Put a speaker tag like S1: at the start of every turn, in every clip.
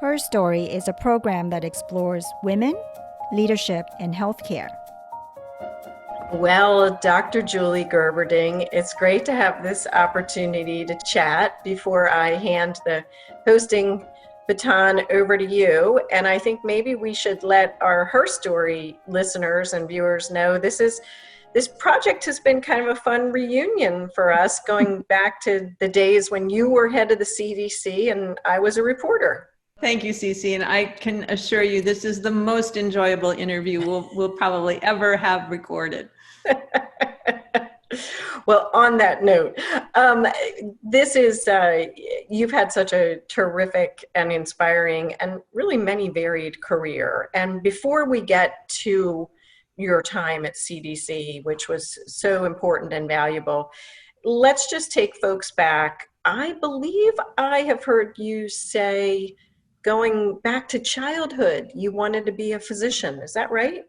S1: Her Story is a program that explores women, leadership, and healthcare.
S2: Well, Dr. Julie Gerberding, it's great to have this opportunity to chat before I hand the hosting baton over to you. And I think maybe we should let our Her Story listeners and viewers know this project has been kind of a fun reunion for us, going back to the days when you were head of the CDC and I was a reporter.
S3: Thank you, Cece, and I can assure you this is the most enjoyable interview we'll probably ever have recorded.
S2: Well, on that note, this is, you've had such a terrific and inspiring and really many varied career. And before we get to your time at CDC, which was so important and valuable, let's just take folks back. I believe I have heard you say, going back to childhood, you wanted to be a physician. Is that right?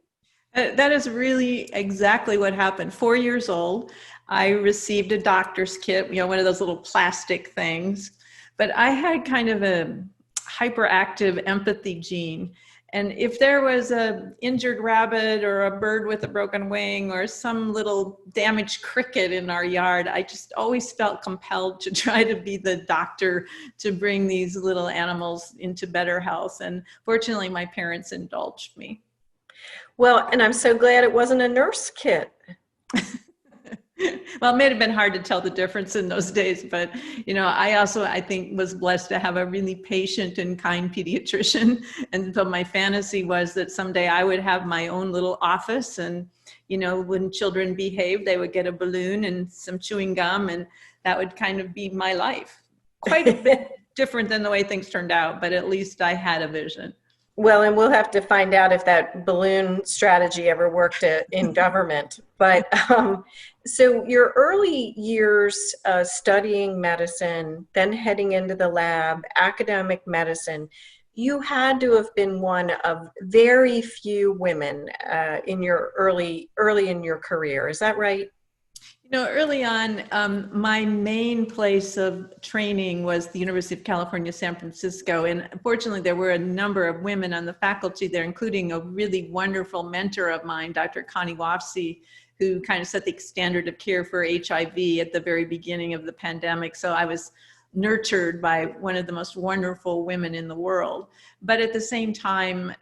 S3: That is really exactly what happened. 4 years old, I received a doctor's kit, one of those little plastic things. But I had kind of a hyperactive empathy gene. And if there was an injured rabbit or a bird with a broken wing or some little damaged cricket in our yard, I just always felt compelled to try to be the doctor to bring these little animals into better health. And fortunately, my parents indulged me.
S2: Well, and I'm so glad it wasn't a nurse kit.
S3: Well, it may have been hard to tell the difference in those days, but I think was blessed to have a really patient and kind pediatrician. And so my fantasy was that someday I would have my own little office, and when children behaved, they would get a balloon and some chewing gum, and that would kind of be my life. Quite a bit different than the way things turned out, but at least I had a vision.
S2: Well, and we'll have to find out if that balloon strategy ever worked in government. But so your early years studying medicine, then heading into the lab, academic medicine, you had to have been one of very few women in your early in your career. Is that right?
S3: Early on, my main place of training was the University of California, San Francisco. And fortunately, there were a number of women on the faculty there, including a really wonderful mentor of mine, Dr. Connie Wofsy, who kind of set the standard of care for HIV at the very beginning of the pandemic. So I was nurtured by one of the most wonderful women in the world. But at the same time,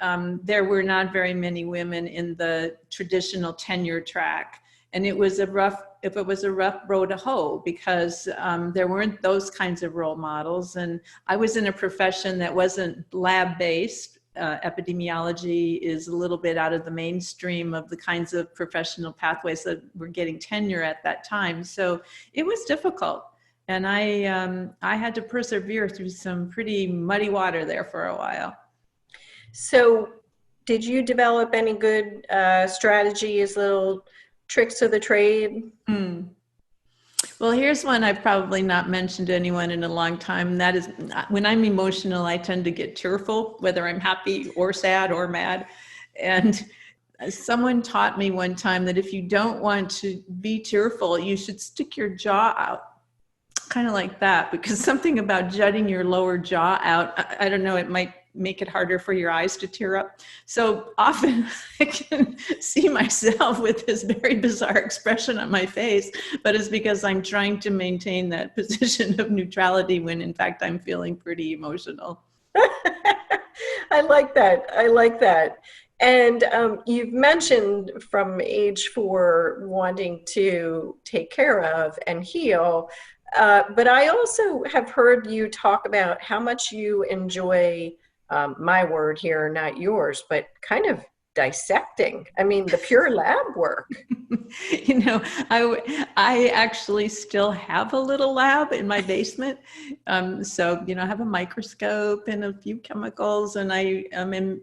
S3: there were not very many women in the traditional tenure track. And it was a rough road to hoe, because there weren't those kinds of role models. And I was in a profession that wasn't lab-based. Epidemiology is a little bit out of the mainstream of the kinds of professional pathways that were getting tenure at that time. So it was difficult. And I had to persevere through some pretty muddy water there for a while.
S2: So did you develop any good strategies, little tricks of the trade?
S3: Well, here's one I've probably not mentioned to anyone in a long time. That is, when I'm emotional, I tend to get tearful, whether I'm happy or sad or mad. And someone taught me one time that if you don't want to be tearful, you should stick your jaw out, kind of like that, because something about jutting your lower jaw out, I don't know, it might make it harder for your eyes to tear up. So often I can see myself with this very bizarre expression on my face, but it's because I'm trying to maintain that position of neutrality when in fact I'm feeling pretty emotional.
S2: I like that. I like that. And you've mentioned from age 4 wanting to take care of and heal, but I also have heard you talk about how much you enjoy, my word here, not yours, but kind of dissecting. I mean, the pure lab work.
S3: I actually still have a little lab in my basement. So, I have a microscope and a few chemicals, and I am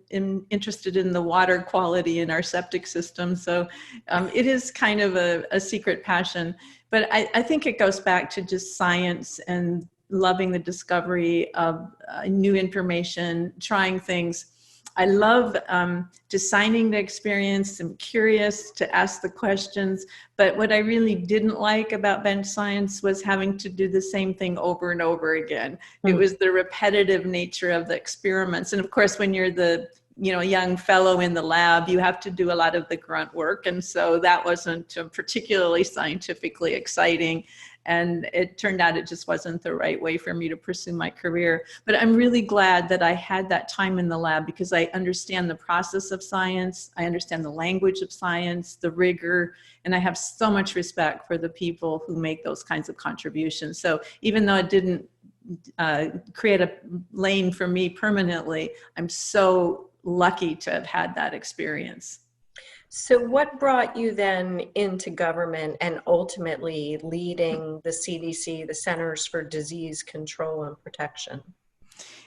S3: interested in the water quality in our septic system. So it is kind of a secret passion. But I think it goes back to just science and loving the discovery of new information, trying things. I love designing the experience. I'm curious to ask the questions. But what I really didn't like about bench science was having to do the same thing over and over again. It was the repetitive nature of the experiments. And of course, when you're the young fellow in the lab, you have to do a lot of the grunt work. And so that wasn't particularly scientifically exciting. And it turned out it just wasn't the right way for me to pursue my career. But I'm really glad that I had that time in the lab, because I understand the process of science. I understand the language of science, the rigor, and I have so much respect for the people who make those kinds of contributions. So even though it didn't create a lane for me permanently, I'm so lucky to have had that experience.
S2: So what brought you then into government and ultimately leading the CDC, the Centers for Disease Control and Protection?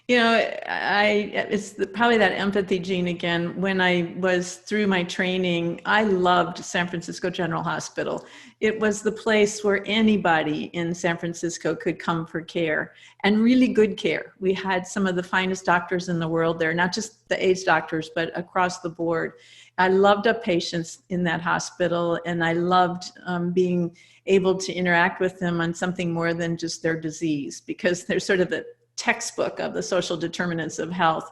S3: It's probably that empathy gene again. When I was through my training, I loved San Francisco General Hospital. It was the place where anybody in San Francisco could come for care, and really good care. We had some of the finest doctors in the world there, not just the AIDS doctors, but across the board. I loved the patients in that hospital, and I loved being able to interact with them on something more than just their disease, because they're sort of the textbook of the social determinants of health.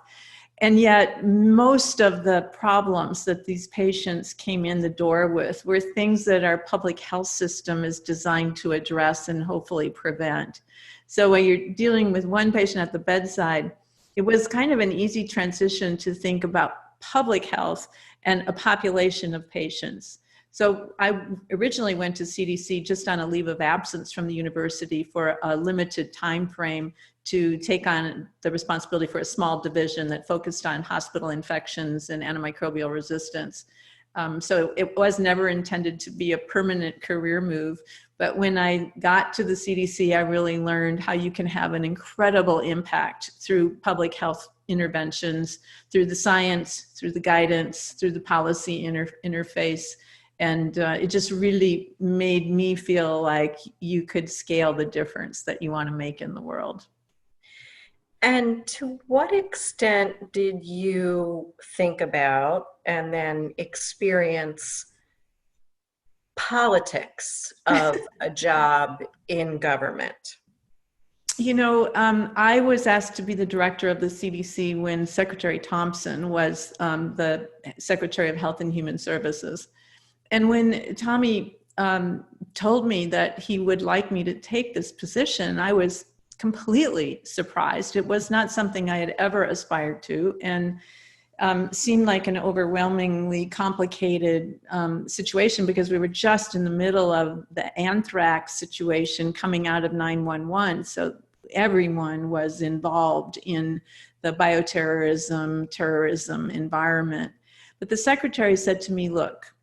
S3: And yet most of the problems that these patients came in the door with were things that our public health system is designed to address and hopefully prevent. So when you're dealing with one patient at the bedside, it was kind of an easy transition to think about public health and a population of patients. So I originally went to CDC just on a leave of absence from the university for a limited time frame to take on the responsibility for a small division that focused on hospital infections and antimicrobial resistance. So it was never intended to be a permanent career move. But when I got to the CDC, I really learned how you can have an incredible impact through public health interventions, through the science, through the guidance, through the policy interface. And it just really made me feel like you could scale the difference that you want to make in the world.
S2: And to what extent did you think about and then experience politics of a job in government?
S3: I was asked to be the director of the CDC when Secretary Thompson was the Secretary of Health and Human Services. And when Tommy told me that he would like me to take this position, I was completely surprised. It was not something I had ever aspired to, and seemed like an overwhelmingly complicated situation, because we were just in the middle of the anthrax situation coming out of 9/11. So everyone was involved in the bioterrorism, terrorism environment. But the secretary said to me, look,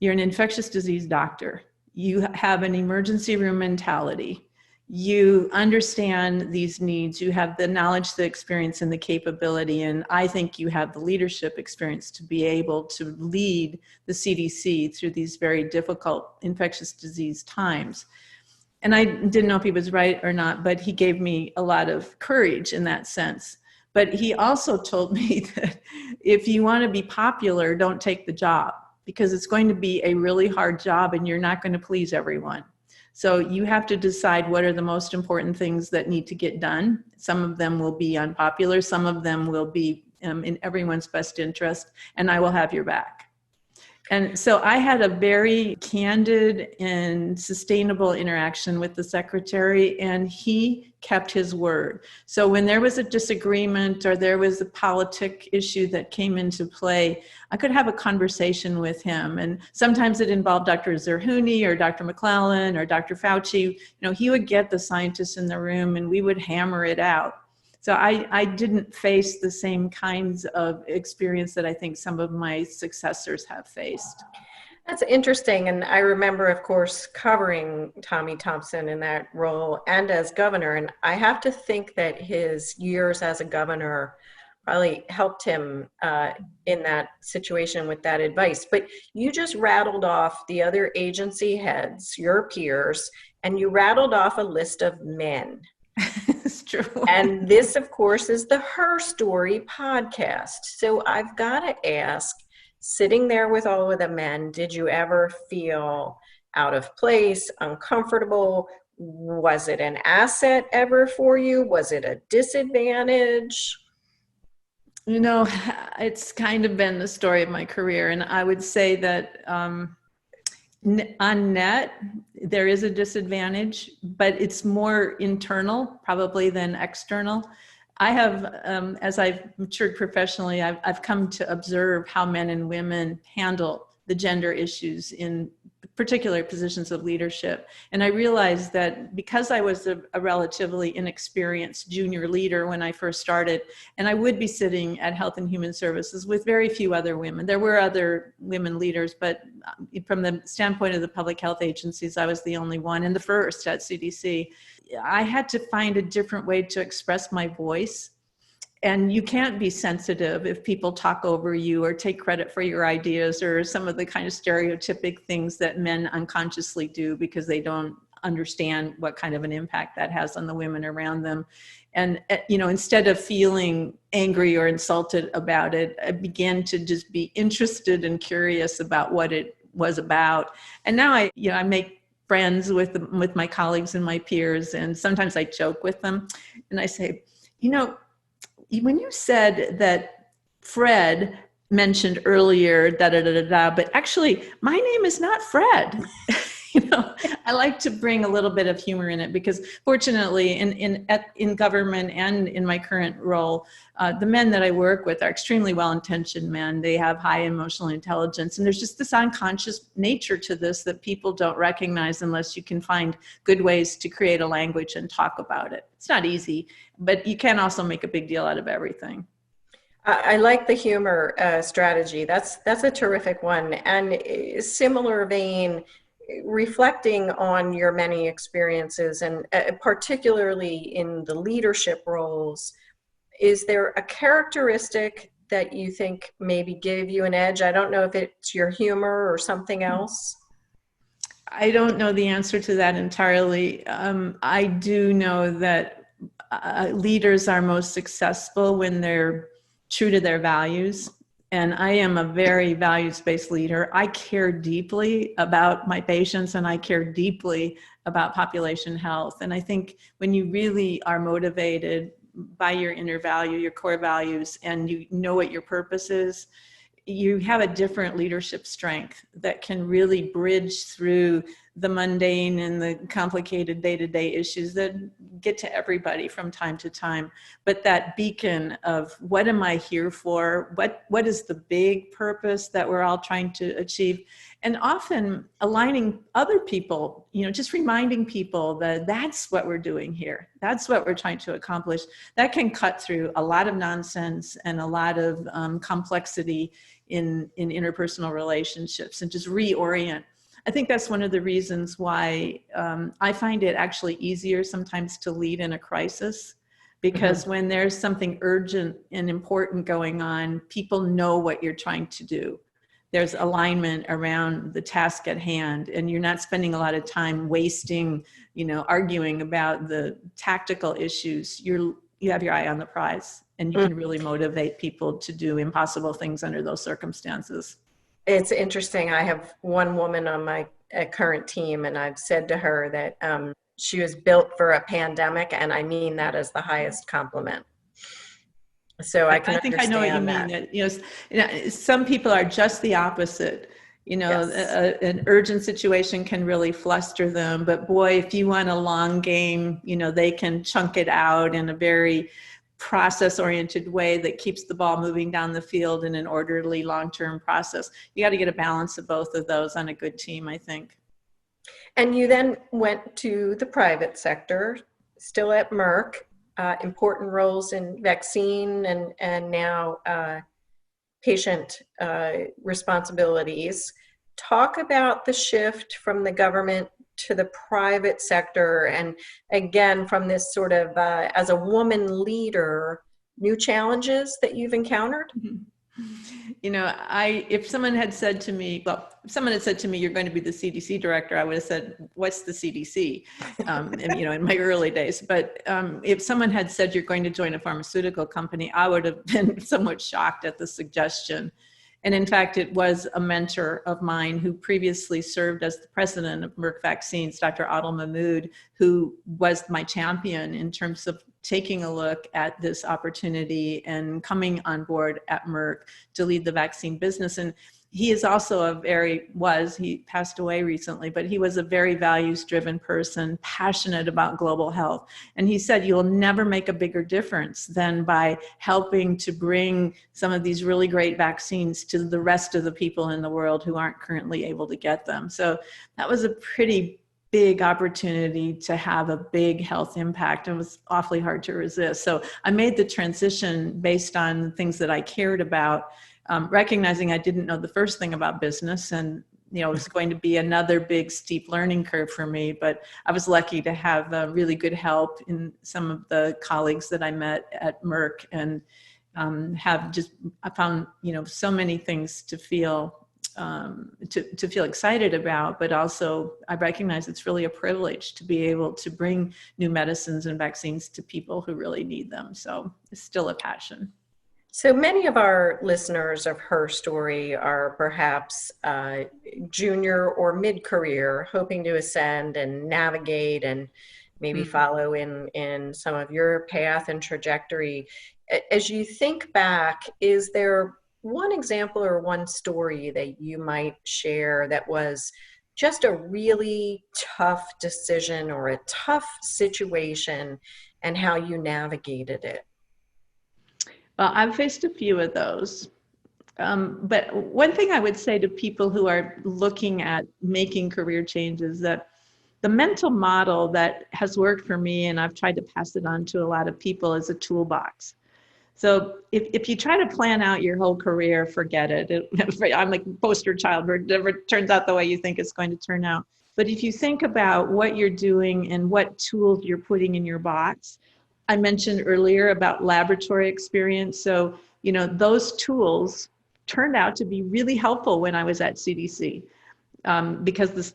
S3: you're an infectious disease doctor. You have an emergency room mentality. You understand these needs. You have the knowledge, the experience, and the capability. And I think you have the leadership experience to be able to lead the CDC through these very difficult infectious disease times. And I didn't know if he was right or not, but he gave me a lot of courage in that sense. But he also told me that if you want to be popular, don't take the job, because it's going to be a really hard job and you're not going to please everyone. So you have to decide what are the most important things that need to get done. Some of them will be unpopular. Some of them will be in everyone's best interest, and I will have your back. And so I had a very candid and sustainable interaction with the secretary, and he kept his word. So when there was a disagreement or there was a politic issue that came into play, I could have a conversation with him. And sometimes it involved Dr. Zerhouni or Dr. McClellan or Dr. Fauci. He would get the scientists in the room and we would hammer it out. So I didn't face the same kinds of experience that I think some of my successors have faced.
S2: That's interesting. And I remember, of course, covering Tommy Thompson in that role and as governor. And I have to think that his years as a governor probably helped him in that situation with that advice. But you just rattled off the other agency heads, your peers, and you rattled off a list of men.
S3: It's true.
S2: And this, of course, is the Her Story podcast. So I've got to ask, sitting there with all of the men, did you ever feel out of place, uncomfortable? Was it an asset ever for you? Was it a disadvantage?
S3: You know, it's kind of been the story of my career. And I would say that on net, there is a disadvantage, but it's more internal probably than external. I have, as I've matured professionally, I've come to observe how men and women handle the gender issues in particular positions of leadership. And I realized that because I was a relatively inexperienced junior leader when I first started, and I would be sitting at Health and Human Services with very few other women. There were other women leaders, but from the standpoint of the public health agencies, I was the only one and the first at CDC. I had to find a different way to express my voice. And you can't be sensitive if people talk over you or take credit for your ideas or some of the kind of stereotypic things that men unconsciously do because they don't understand what kind of an impact that has on the women around them. And, you know, instead of feeling angry or insulted about it, I began to just be interested and curious about what it was about. And now I make friends with my colleagues and my peers. And sometimes I joke with them and I say, you know, when you said that Fred mentioned earlier, but actually my name is not Fred. You know, I like to bring a little bit of humor in it because fortunately in government and in my current role, the men that I work with are extremely well-intentioned men. They have high emotional intelligence, and there's just this unconscious nature to this that people don't recognize unless you can find good ways to create a language and talk about it. It's not easy, but you can also make a big deal out of everything.
S2: I like the humor strategy. That's a terrific one. And similar vein, reflecting on your many experiences and particularly in the leadership roles, is there a characteristic that you think maybe gave you an edge? I don't know if it's your humor or something else.
S3: I don't know the answer to that entirely. I do know that leaders are most successful when they're true to their values. And I am a very values-based leader. I care deeply about my patients and I care deeply about population health. And I think when you really are motivated by your inner value, your core values, and you know what your purpose is, you have a different leadership strength that can really bridge through the mundane and the complicated day-to-day issues that get to everybody from time to time. But that beacon of what am I here for? What is the big purpose that we're all trying to achieve? And often aligning other people, you know, just reminding people that that's what we're doing here. That's what we're trying to accomplish. That can cut through a lot of nonsense and a lot of complexity in interpersonal relationships and just reorient. I think that's one of the reasons why I find it actually easier sometimes to lead in a crisis, because when there's something urgent and important going on, people know what you're trying to do. There's alignment around the task at hand, and you're not spending a lot of time wasting, you know, arguing about the tactical issues. You have your eye on the prize, and you can really motivate people to do impossible things under those circumstances.
S2: It's interesting. I have one woman on my current team, and I've said to her that she was built for a pandemic, and I mean that as the highest compliment. So I can
S3: think I know what you mean. That, you know, some people are just the opposite. You know, yes. An urgent situation can really fluster them, but boy, if you want a long game, you know, they can chunk it out in a very process-oriented way that keeps the ball moving down the field in an orderly long-term process. You got to get a balance of both of those on a good team, I think.
S2: And you then went to the private sector, still at Merck, important roles in vaccine and now patient responsibilities. Talk about the shift from the government to the private sector, and again, from this sort of, as a woman leader, new challenges that you've encountered?
S3: If someone had said to me, you're going to be the CDC director, I would have said, what's the CDC? In my early days. But if someone had said you're going to join a pharmaceutical company, I would have been somewhat shocked at the suggestion. And in fact, it was a mentor of mine who previously served as the president of Merck Vaccines, Dr. Adel Mahmoud, who was my champion in terms of taking a look at this opportunity and coming on board at Merck to lead the vaccine business. And he is also he passed away recently, but he was a very values-driven person, passionate about global health. And he said, you'll never make a bigger difference than by helping to bring some of these really great vaccines to the rest of the people in the world who aren't currently able to get them. So that was a pretty big opportunity to have a big health impact. It was awfully hard to resist. So I made the transition based on things that I cared about, recognizing I didn't know the first thing about business, and it was going to be another big steep learning curve for me. But I was lucky to have really good help in some of the colleagues that I met at Merck, and I found so many things to feel to feel excited about, but also I recognize it's really a privilege to be able to bring new medicines and vaccines to people who really need them. So it's still a passion.
S2: So many of our listeners of her story are perhaps junior or mid-career, hoping to ascend and navigate and maybe follow in some of your path and trajectory. As you think back, is there one example or one story that you might share that was just a really tough decision or a tough situation and how you navigated it?
S3: Well, I've faced a few of those. But one thing I would say to people who are looking at making career changes, that the mental model that has worked for me, and I've tried to pass it on to a lot of people, is a toolbox. So if you try to plan out your whole career, forget it. I'm like poster child, it never turns out the way you think it's going to turn out. But if you think about what you're doing and what tools you're putting in your box, I mentioned earlier about laboratory experience. So, those tools turned out to be really helpful when I was at CDC. Because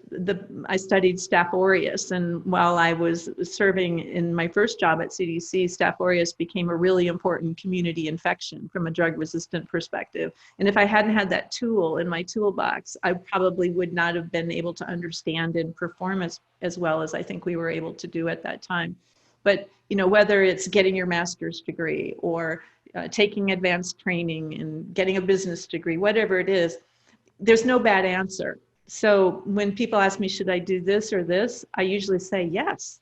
S3: I studied Staph aureus, and while I was serving in my first job at CDC, Staph aureus became a really important community infection from a drug-resistant perspective. And if I hadn't had that tool in my toolbox, I probably would not have been able to understand and perform as well as I think we were able to do at that time. But whether it's getting your master's degree or taking advanced training and getting a business degree, whatever it is, there's no bad answer. So when people ask me, should I do this or this? I usually say yes.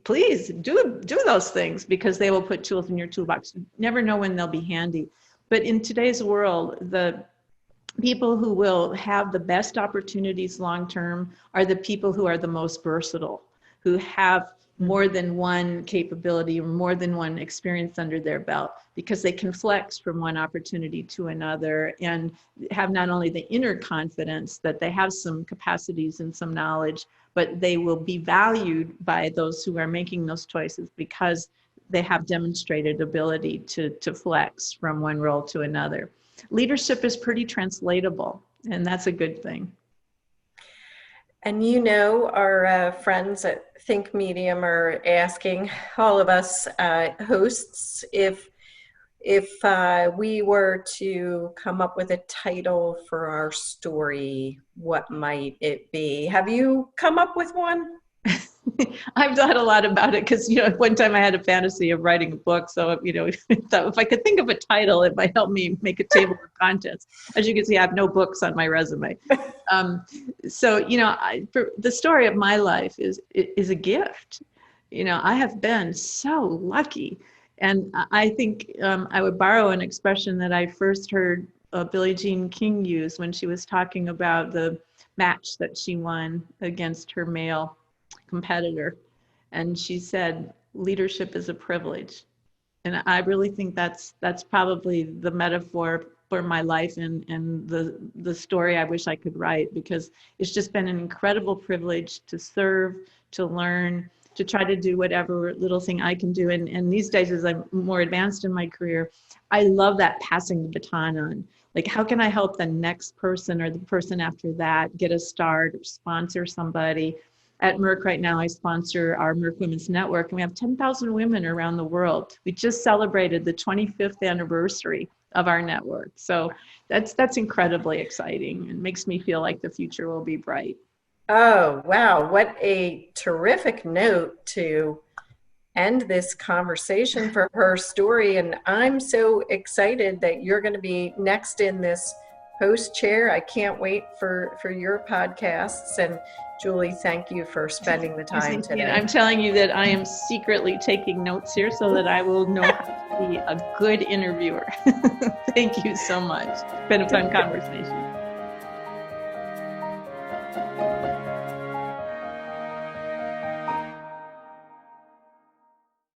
S3: Please do those things, because they will put tools in your toolbox. You never know when they'll be handy. But in today's world, the people who will have the best opportunities long-term are the people who are the most versatile, who have more than one capability or more than one experience under their belt, because they can flex from one opportunity to another and have not only the inner confidence that they have some capacities and some knowledge, but they will be valued by those who are making those choices because they have demonstrated ability to flex from one role to another. Leadership is pretty translatable, and that's a good thing.
S2: And our friends at Think Medium are asking all of us hosts if we were to come up with a title for our story, what might it be? Have you come up with one?
S3: I've thought a lot about it because, at one time I had a fantasy of writing a book. So, if I could think of a title, it might help me make a table of contents. As you can see, I have no books on my resume. For the story of my life is a gift. I have been so lucky. And I think I would borrow an expression that I first heard Billie Jean King use when she was talking about the match that she won against her male competitor. And she said, leadership is a privilege. And I really think that's probably the metaphor for my life and the story I wish I could write, because it's just been an incredible privilege to serve, to learn, to try to do whatever little thing I can do. And these days, as I'm more advanced in my career, I love that passing the baton on. Like, how can I help the next person or the person after that get a start or sponsor somebody? At Merck right now, I sponsor our Merck Women's Network, and we have 10,000 women around the world. We just celebrated the 25th anniversary of our network. So that's incredibly exciting and makes me feel like the future will be bright.
S2: Oh, wow. What a terrific note to end this conversation for her story. And I'm so excited that you're going to be next in this host chair. I can't wait for your podcasts. And Julie, thank you for spending the time today.
S3: I'm telling you that I am secretly taking notes here so that I will know how to be a good interviewer. Thank you so much. It's been a fun conversation.